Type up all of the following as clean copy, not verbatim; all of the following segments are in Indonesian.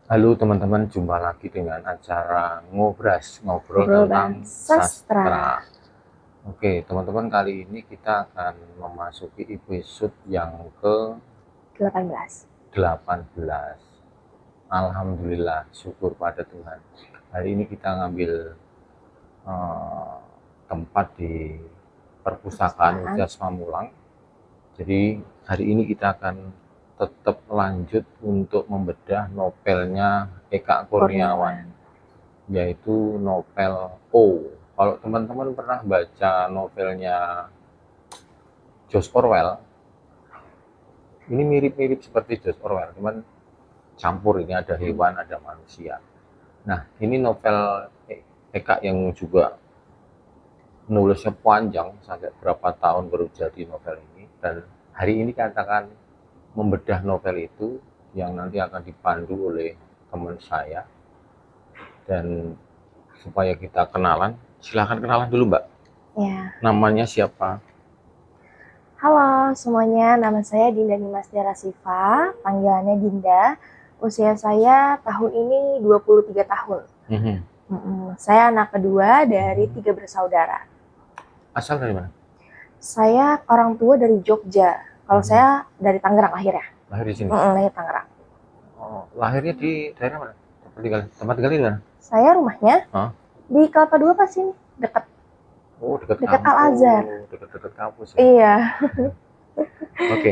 Halo teman-teman, jumpa lagi dengan acara Ngobras, ngobrol tentang Obrolan sastra sastra. Oke, teman-teman, kali ini kita akan memasuki episode yang 18. ke-18. Alhamdulillah, syukur pada Tuhan. Hari ini kita ngambil eh, tempat di perpustakaan Perpustakaan. Universitas Pamulang. Jadi hari ini kita akan tetap lanjut untuk membedah novelnya Eka Kurniawan, Kurniawan. yaitu novel O. Kalau teman-teman pernah baca novelnya George Orwell, ini mirip-mirip seperti George Orwell, cuman campur, ini ada hewan, ada manusia. Nah, ini novel Eka yang juga nulisnya panjang, sampai berapa tahun baru jadi novel ini. Dan hari ini katakan membedah novel itu yang nanti akan dipandu oleh teman saya. Dan supaya kita kenalan, silahkan kenalan dulu Mbak. Ya. Namanya siapa? Halo semuanya, nama saya Dinda Nimas Siva, panggilannya Dinda. Usia saya tahun ini 23 tahun. Saya anak kedua dari 3 bersaudara. Asal dari mana? Saya orang tua dari Jogja. Kalau saya dari Tangerang lahirnya. Lahir di sini. Lahir Tangerang. Oh, lahirnya di daerah mana? Tempat tinggal di mana? Saya rumahnya Hah? di Kelapa Dua pas ini, dekat Oh, dekat dekat kampus. Al Azhar. Dekat-dekat kampus ya. Iya. Oke.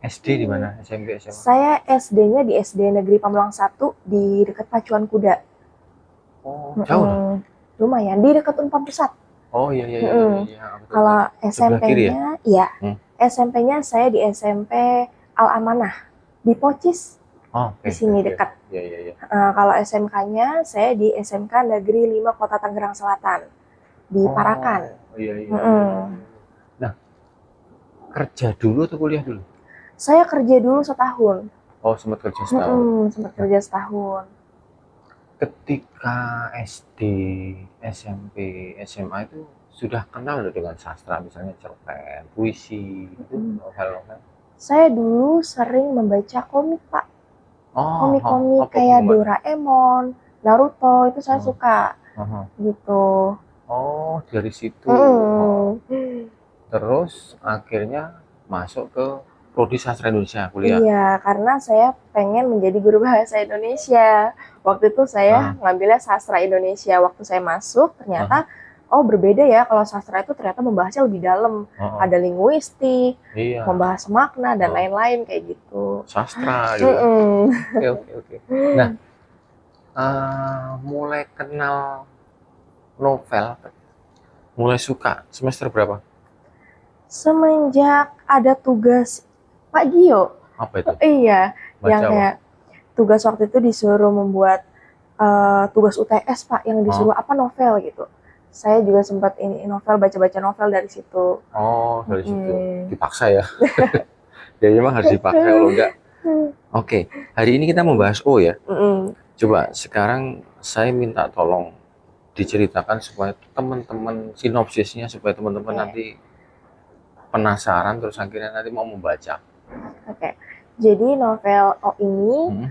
SD di mana? SMP, SMA? Saya SD-nya di SD Negeri Pamulang 1 di dekat Pacuan Kuda. Oh, jauh lah. Lumayan di dekat Unpam Pusat. Oh iya iya iya iya, iya. Kalau Sebelah kiri ya? SMP-nya, iya. Hmm. SMP-nya saya di SMP Al Amanah di Pocis, Oh, di oke. sini dekat. Iya iya iya. Kalau SMK-nya saya di SMK Negeri 5 Kota Tangerang Selatan di Parakan. Iya iya iya. Nah, kerja dulu atau kuliah dulu? Saya kerja dulu setahun. Oh, sempat kerja setahun. Sempat kerja setahun. Ketika SD, SMP, SMA itu sudah kenal loh dengan sastra, misalnya cerpen, puisi, itu novel-novel. Saya dulu sering membaca komik, Pak. Komik-komik Apa kayak penggemar? Doraemon, Naruto, itu saya suka gitu. Oh, dari situ. Terus akhirnya masuk ke Prodi Sastra Indonesia kuliah. Iya, karena saya pengen menjadi guru bahasa Indonesia. Waktu itu saya ngambilnya sastra Indonesia. Waktu saya masuk, ternyata oh berbeda ya, kalau sastra itu ternyata membahasnya lebih dalam. Ada linguistik, membahas makna dan lain-lain kayak gitu. Sastra gitu. Oke. Nah, mulai kenal novel, mulai suka semester berapa? Semenjak ada tugas Pak Gio. Apa itu? Iya, Baca yang kayak tugas waktu itu disuruh membuat tugas UTS Pak, yang disuruh apa novel gitu. Saya juga sempat ini novel, baca-baca novel dari situ. Oh, dari situ. Dipaksa ya. Ya memang harus dipaksa kalau enggak. Oke, hari ini kita membahas O ya. Coba sekarang saya minta tolong diceritakan supaya teman-teman sinopsisnya, supaya teman-teman nanti penasaran terus akhirnya nanti mau membaca. Oke. Jadi novel O ini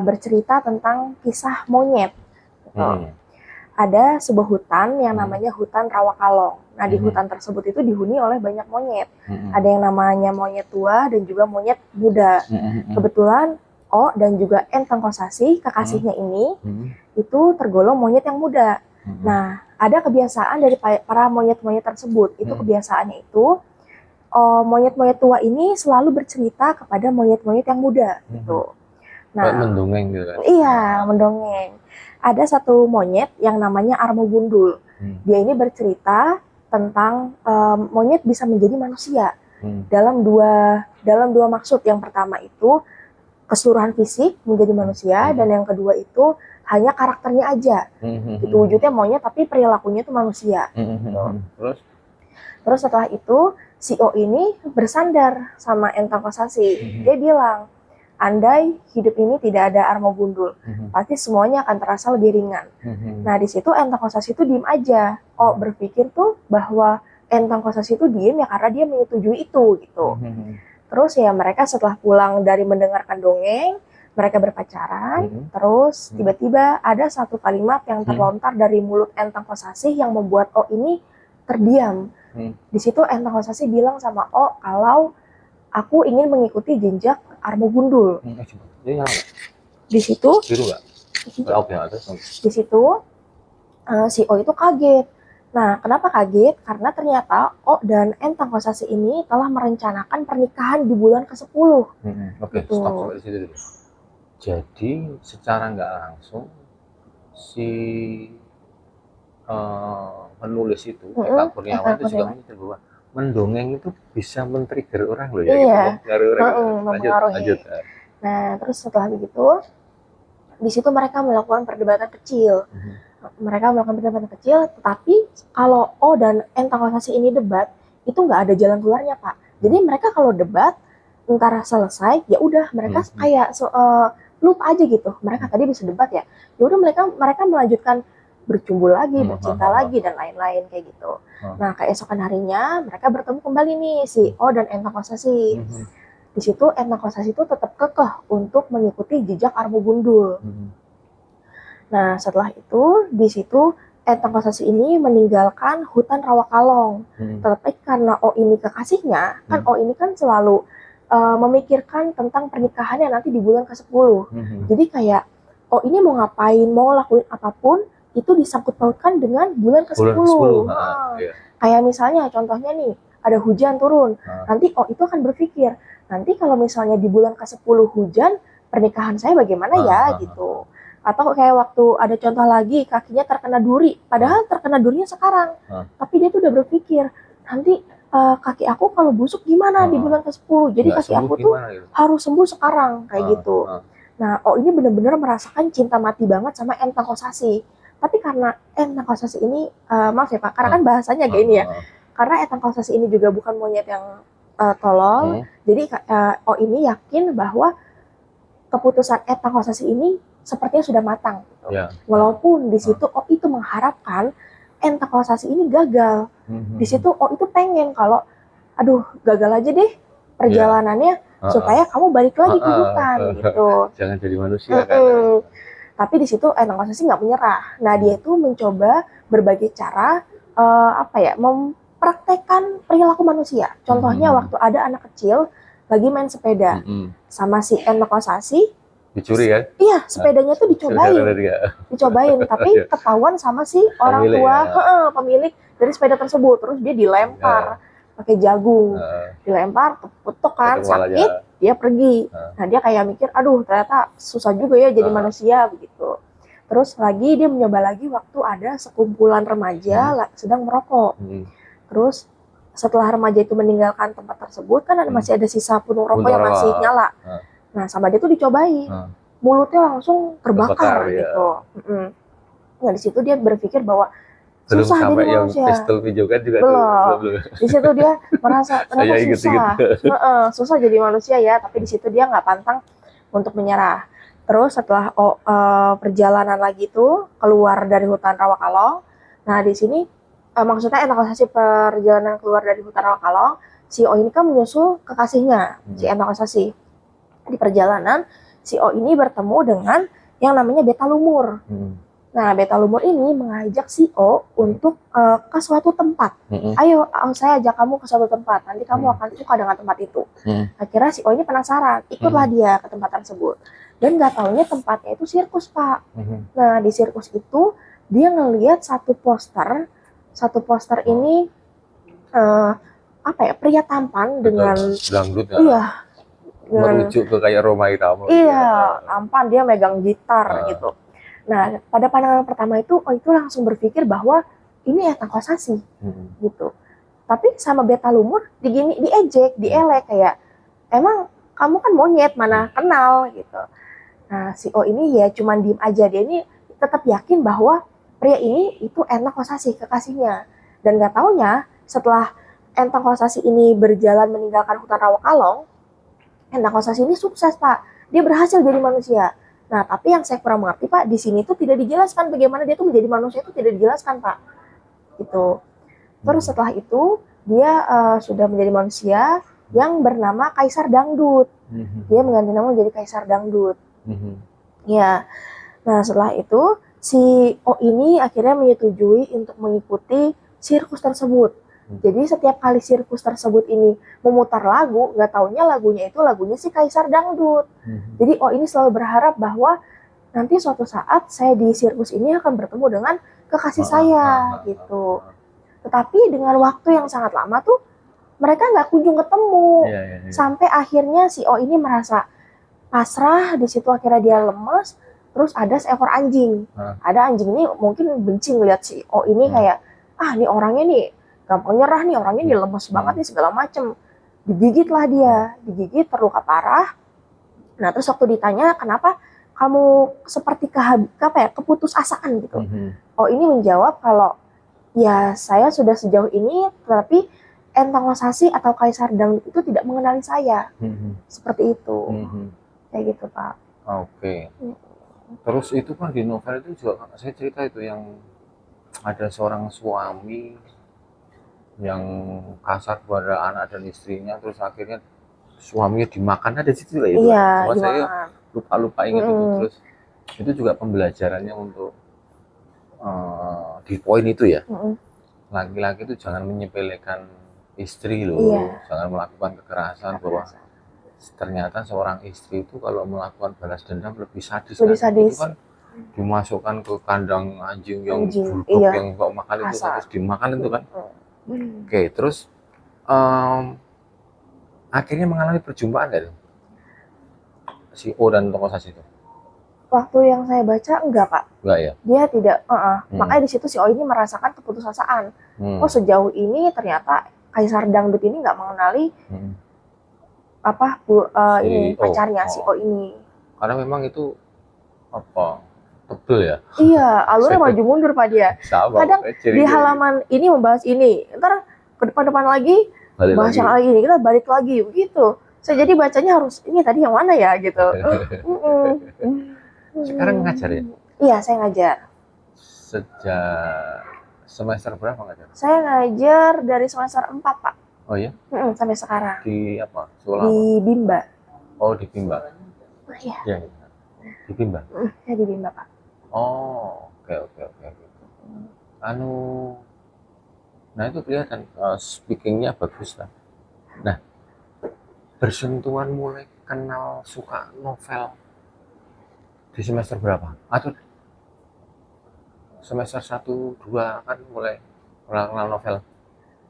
bercerita tentang kisah monyet. Ada sebuah hutan yang namanya hutan Rawakalong. Nah, di hutan tersebut itu dihuni oleh banyak monyet. Ada yang namanya monyet tua dan juga monyet muda. Kebetulan O dan juga Enteng Kosasi, kekasihnya ini, itu tergolong monyet yang muda. Nah, ada kebiasaan dari para monyet-monyet tersebut. Itu kebiasaannya itu, monyet-monyet tua ini selalu bercerita kepada monyet-monyet yang muda gitu. Nah, mendongeng gitu kan? Iya, mendongeng. Ada satu monyet yang namanya Armo Gundul. Dia ini bercerita tentang monyet bisa menjadi manusia dalam dua maksud. Yang pertama itu keseluruhan fisik menjadi manusia, dan yang kedua itu hanya karakternya aja. Gitu, wujudnya monyet tapi perilakunya itu manusia. Terus setelah itu si O ini bersandar sama Enteng Kosasi. Dia bilang, andai hidup ini tidak ada Armo Gundul, pasti semuanya akan terasa lebih ringan. Nah, di situ Enteng Kosasi itu diem aja. Oh, berpikir tuh bahwa Enteng Kosasi itu diem ya karena dia menyetujui itu gitu. Terus ya mereka setelah pulang dari mendengarkan dongeng, Mereka berpacaran, terus tiba-tiba ada satu kalimat yang terlontar dari mulut Enteng Kosasih yang membuat O ini terdiam. Di situ Enteng Kosasih bilang sama O kalau aku ingin mengikuti jejak Armu Gundul. Di situ, di situ si O itu kaget. Nah, kenapa kaget? Karena ternyata O dan Enteng Kosasih ini telah merencanakan pernikahan di bulan ke-10. Oke, stop sampai di situ dulu. Jadi secara nggak langsung si penulis itu, Eka Kurniawan itu juga mikir bahwa mendongeng itu bisa men-trigger orang loh ya. Iya. Lanjut. Nah, terus setelah begitu, di situ mereka melakukan perdebatan kecil. Tetapi kalau O dan Enteng Kosasih ini debat, itu nggak ada jalan keluarnya, Pak. Jadi mereka kalau debat, ntar selesai, ya udah mereka kayak lupa aja gitu. Mereka tadi bisa debat ya. Ya udah mereka melanjutkan bercumbu lagi, bercinta lagi dan lain-lain kayak gitu. Nah, keesokan harinya mereka bertemu kembali nih si O dan Enteng Kosasih. Di situ Enteng Kosasih itu tetap kekeh untuk mengikuti jejak Armu Gundul. Nah, setelah itu di situ Enteng Kosasih ini meninggalkan hutan Rawakalong. Tetapi karena O ini kekasihnya, kan O ini kan selalu memikirkan tentang pernikahannya nanti di bulan ke-10. Jadi kayak O ini mau ngapain, mau lakuin apapun itu disangkut pautkan dengan bulan ke-10. Kayak misalnya contohnya nih, ada hujan turun. Nanti O itu akan berpikir, nanti kalau misalnya di bulan ke-10 hujan, pernikahan saya bagaimana ya gitu. Atau kayak waktu ada contoh lagi, kakinya terkena duri, padahal terkena durinya sekarang. Tapi dia tuh udah berpikir, nanti kaki aku kalau busuk gimana di bulan ke-10. Jadi kaki aku tuh harus sembuh sekarang kayak gitu. Nah, O ini benar-benar merasakan cinta mati banget sama Enteng Kosasih. Tapi karena Enteng Kosasih ini, maaf ya Pak, karena kan bahasanya kayak ini ya. Karena Enteng Kosasih ini juga bukan monyet yang tolol. Jadi O ini yakin bahwa keputusan Enteng Kosasih ini sepertinya sudah matang. Gitu. Walaupun di situ O itu mengharapkan Enteng Kosasih ini gagal. Di situ O itu pengen kalau, aduh gagal aja deh perjalanannya supaya kamu balik lagi ke hutan gitu. Jangan jadi manusia kan. Tapi di situ Enteng Kosasih nggak menyerah. Nah dia itu mencoba berbagai cara mempraktekkan perilaku manusia. Contohnya waktu ada anak kecil lagi main sepeda sama si Enteng Kosasih. Dicuri kan? Iya, sepedanya tuh dicobain, tapi ketahuan sama si orang tua pemilik dari sepeda tersebut. Terus dia dilempar pakai jagung, dilempar, keputuk kan, sakit, dia pergi. Nah dia kayak mikir, aduh ternyata susah juga ya jadi manusia begitu. Terus lagi dia mencoba lagi waktu ada sekumpulan remaja sedang merokok. Terus setelah remaja itu meninggalkan tempat tersebut kan masih ada sisa puntung rokok yang masih nyala. Nah, sama dia tuh dicobain, mulutnya langsung terbakar gitu. Nah, di situ dia berpikir bahwa susah jadi manusia. Pistol pijokan juga belum. Di situ dia merasa ternyata susah. Susah jadi manusia ya, tapi di situ dia nggak pantang untuk menyerah. Terus setelah perjalanan lagi tuh keluar dari hutan Rawakalong. Nah, di sini maksudnya Enteng Kosasih perjalanan keluar dari hutan Rawakalong, si O ini kan menyusul kekasihnya, si Enteng Kosasih. Di perjalanan, si O ini bertemu dengan yang namanya Beta Lumur. Nah, Beta Lumur ini mengajak si O untuk ke suatu tempat. Ayo, saya ajak kamu ke suatu tempat. Nanti kamu akan suka dengan tempat itu. Akhirnya si O ini penasaran, ikutlah dia ke tempat tersebut. Dan nggak taunya tempatnya itu sirkus, Pak. Nah, di sirkus itu dia ngelihat satu poster. Satu poster ini pria tampan dengan dangdut. Iya. Merujuk ke kayak Rhoma Irama. Iya, tampan, dia megang gitar gitu. Nah, pada pandangan pertama itu, O itu langsung berpikir bahwa ini Enteng Kosasih gitu. Tapi sama Beta Lumur diejek, dielek kayak, emang kamu kan monyet, mana kenal gitu. Nah, si O ini ya cuman diem aja, dia ini tetap yakin bahwa pria ini itu Enteng Kosasih, kekasihnya. Dan gak taunya setelah Enteng Kosasih ini berjalan meninggalkan hutan Rawakalong, Enteng Kosasih ini sukses, Pak. Dia berhasil jadi manusia. Nah, tapi yang saya kurang mengerti, Pak, di sini tuh tidak dijelaskan bagaimana dia tuh menjadi manusia, itu tidak dijelaskan, Pak. Gitu. Terus setelah itu, dia sudah menjadi manusia yang bernama Kaisar Dangdut. Dia mengganti nama menjadi Kaisar Dangdut. Ya, nah setelah itu si O ini akhirnya menyetujui untuk mengikuti sirkus tersebut. Jadi setiap kali sirkus tersebut ini memutar lagu, nggak taunya lagunya itu lagunya si Kaisar Dangdut. Jadi O ini selalu berharap bahwa nanti suatu saat saya di sirkus ini akan bertemu dengan kekasih saya gitu. Tetapi dengan waktu yang sangat lama tuh mereka nggak kunjung ketemu. Sampai akhirnya si O ini merasa pasrah, di situ akhirnya dia lemas. Terus ada seekor anjing. Ada anjing ini mungkin benci ngeliat si O ini kayak, nih orangnya nih gampang nyerah nih, orangnya nih lemes banget nih segala macem. Digigit lah dia, digigit terluka parah. Nah terus waktu ditanya kenapa kamu seperti keputusasaan gitu. O ini menjawab kalau ya saya sudah sejauh ini, tetapi Entang Losasi atau Kaisar Dangdut itu tidak mengenali saya. Seperti itu. Kayak gitu Pak. Oke. Terus itu kan di novel itu juga saya cerita itu yang ada seorang suami yang kasar kepada anak dan istrinya, terus akhirnya suaminya dimakan, ada situ lah itu. Iya, Cuma saya lupa ingat itu. Terus itu juga pembelajarannya untuk di poin itu ya. Laki-laki itu jangan menyepelekan istri loh, jangan melakukan kekerasan, bahwa ternyata seorang istri itu kalau melakukan balas dendam lebih sadis. Itu kan dimasukkan ke kandang anjing yang bulldog yang kok makan itu terus dimakan itu kan. Oke, terus akhirnya mengalami perjumpaan dari si O dan Entang Losasi itu. Waktu yang saya baca enggak Pak. Enggak ya? Dia tidak. Makanya di situ si O ini merasakan keputusasaan. Oh sejauh ini ternyata Kaisar Dangdut ini nggak mengenali ini pacarnya si O ini. Karena memang itu tebel ya. Iya, alurnya maju mundur Pak dia. Kadang di halaman ini membahas ini, ntar ke depan lagi bahas yang lagi ini, kita balik lagi begitu. Saya jadi bacanya harus ini tadi yang mana ya gitu. Sekarang ngajar ya? Iya, saya ngajar. Sejak semester berapa ngajar? Saya ngajar dari semester 4 Pak. Oh ya? Sampai sekarang. Di apa? Sekolah di Bimba. Oh, di Bimba. Iya. Ya, di Bimba. Ya di Bimba Pak. Oh, oke. Nah itu kelihatan speakingnya bagus lah. Nah, bersentuhan mulai kenal suka novel di semester berapa? Atau semester 1, 2 kan mulai kenal novel?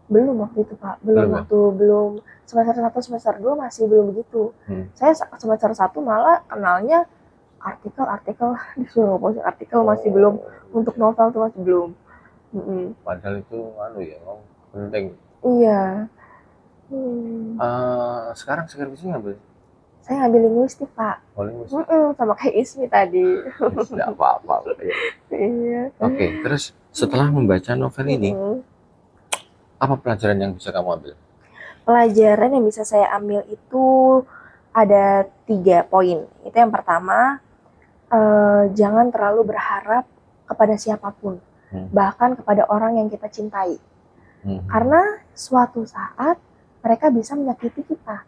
Belum waktu itu Pak, belum semester 1, semester 2 masih belum begitu. Saya semester 1 malah kenalnya artikel disuruh posting artikel, masih belum, untuk novel tuh masih belum. Padahal itu ya penting. Iya. Sekarang skripsi ngambil? Saya ngambil linguistik Pak. Oh, linguistik. Sama kayak Ismi tadi. Tidak apa-apa. Iya. Oke, terus setelah membaca novel ini, apa pelajaran yang bisa kamu ambil? Pelajaran yang bisa saya ambil itu ada 3 poin. Itu yang pertama, jangan terlalu berharap kepada siapapun, bahkan kepada orang yang kita cintai. Karena suatu saat mereka bisa menyakiti kita.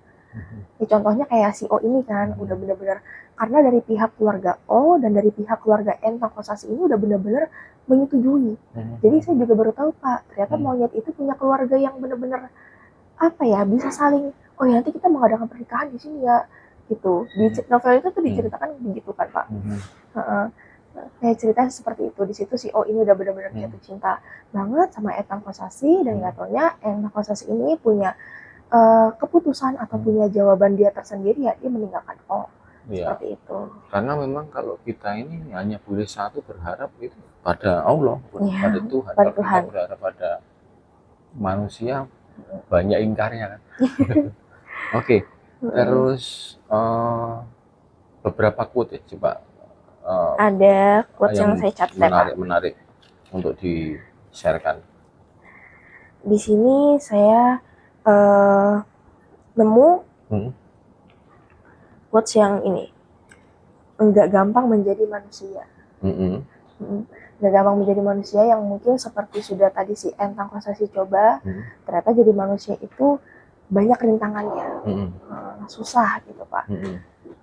Ya, contohnya kayak si O ini kan, udah benar-benar, karena dari pihak keluarga O dan dari pihak keluarga Entang Losasi ini udah benar-benar menyetujui. Jadi saya juga baru tahu Pak, ternyata monyet itu punya keluarga yang benar-benar bisa saling, oh ya nanti kita mengadakan pernikahan di sini ya, gitu. Di novel itu tuh diceritakan begitu kan Pak. Kayak ceritanya seperti itu. Di situ si O ini udah benar-benar jatuh cinta banget sama Entang Losasi, dan nggak taunya Entang Losasi ini punya keputusan atau punya jawaban dia tersendiri, ya dia meninggalkan O. Seperti itu. Karena memang kalau kita ini hanya boleh satu, berharap itu pada Allah, pada Tuhan. Kalau kita berharap pada manusia, banyak ingkarnya kan. Oke. Terus beberapa quote ya, coba. Ada quote yang saya catat menarik untuk di-sharekan. Di sini saya nemu quotes yang ini, enggak gampang menjadi manusia. Enggak gampang menjadi manusia, yang mungkin seperti sudah tadi si Entang Losasi coba, ternyata jadi manusia itu banyak rintangannya, susah gitu Pak.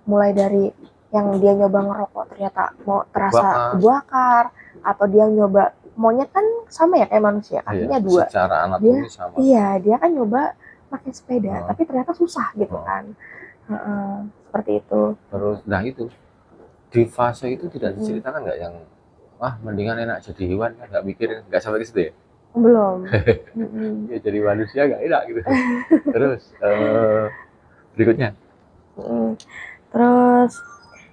Mulai dari yang dia nyoba ngerokok ternyata mau terasa Bakar. kebakar, atau dia nyoba monyet kan sama ya kayak manusia, kakinya dua. Secara Dia anatomi sama. iya, dia kan nyoba pakai sepeda, Oh. tapi ternyata susah gitu Oh. kan. Seperti itu. Terus, nah itu di fase itu tidak diceritakan nggak yang mendingan enak jadi hewan, kan nggak mikir, nggak sampai ke situ ya? Belum. Ya jadi manusia nggak enak gitu. Terus berikutnya. Terus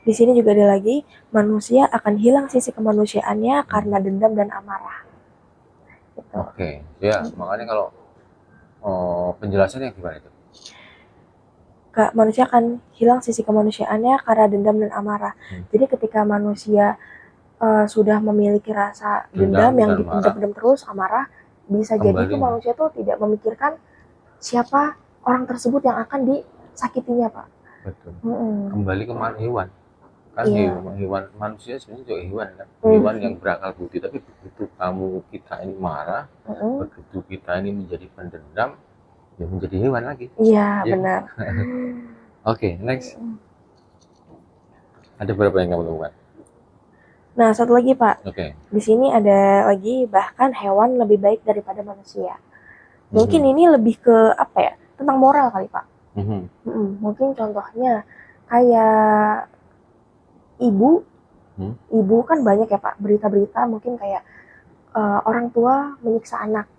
di sini juga ada lagi, manusia akan hilang sisi kemanusiaannya karena dendam dan amarah. Gitu. Oke, ya makanya kalau penjelasannya gimana itu? Manusia akan hilang sisi kemanusiaannya karena dendam dan amarah. Jadi ketika manusia sudah memiliki rasa dendam yang dipendam terus, amarah, bisa jadi tuh manusia tuh tidak memikirkan siapa orang tersebut yang akan disakitinya, Pak. Betul. Kembali ke hewan. Kan hewan, manusia sebenarnya juga hewan kan. Hewan yang berakal budi, tapi begitu kita ini marah, begitu kita ini menjadi pendendam, ya menjadi hewan lagi. Iya, benar. Oke, next. Ada berapa yang kamu temukan? Nah, satu lagi, Pak. Oke. Di sini ada lagi, bahkan hewan lebih baik daripada manusia. Mungkin ini lebih ke apa ya? Tentang moral kali, Pak. Mungkin contohnya kayak ibu kan banyak ya, Pak, berita-berita mungkin kayak orang tua menyiksa anak.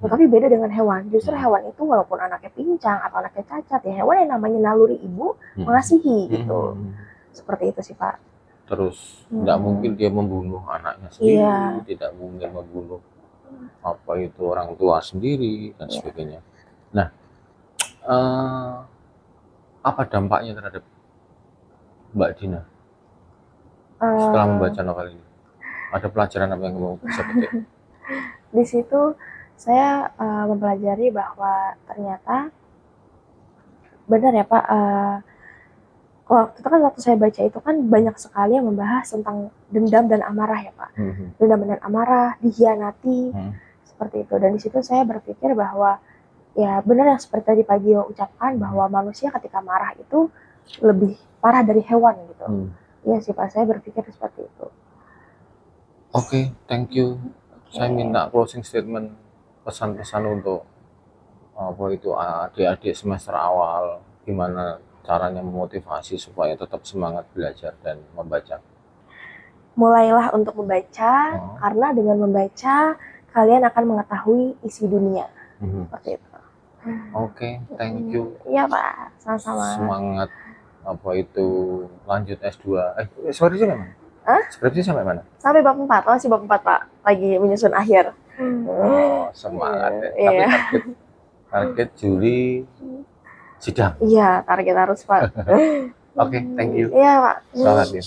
Tapi beda dengan hewan. Justru hewan itu walaupun anaknya pincang atau anaknya cacat, ya hewan yang namanya naluri ibu mengasihi gitu. Seperti itu sih, Pak. Terus tidak mungkin dia membunuh anaknya sendiri, tidak mungkin membunuh orang tua sendiri dan sebagainya. Nah, apa dampaknya terhadap Mbak Dina setelah membaca novel ini? Ada pelajaran apa yang kamu bisa petik? Di situ saya mempelajari bahwa ternyata benar ya, Pak. Waktu saya baca itu kan banyak sekali yang membahas tentang dendam dan amarah ya, Pak. Dendam dan amarah, dikhianati, seperti itu. Dan di situ saya berpikir bahwa ya benar yang seperti tadi Pak Gio ucapkan, bahwa manusia ketika marah itu lebih parah dari hewan gitu. Iya sih, Pak, saya berpikir seperti itu. Oke, thank you. Saya minta closing statement, pesan-pesan untuk adik-adik semester awal, gimana caranya memotivasi supaya tetap semangat belajar dan membaca. Mulailah untuk membaca, karena dengan membaca kalian akan mengetahui isi dunia. Seperti itu. Oke, thank you. Iya, Pak, sama-sama. Semangat lanjut S2. Skripsi sampai mana? Skripsi sampai mana? Sampai bab 4, masih bab 4, Pak. Lagi menyusun akhir. Semangat ya. Tapi target Juli sidang. Iya, target harus, Pak. Oke, thank you. Iya, Pak. Selamat ya.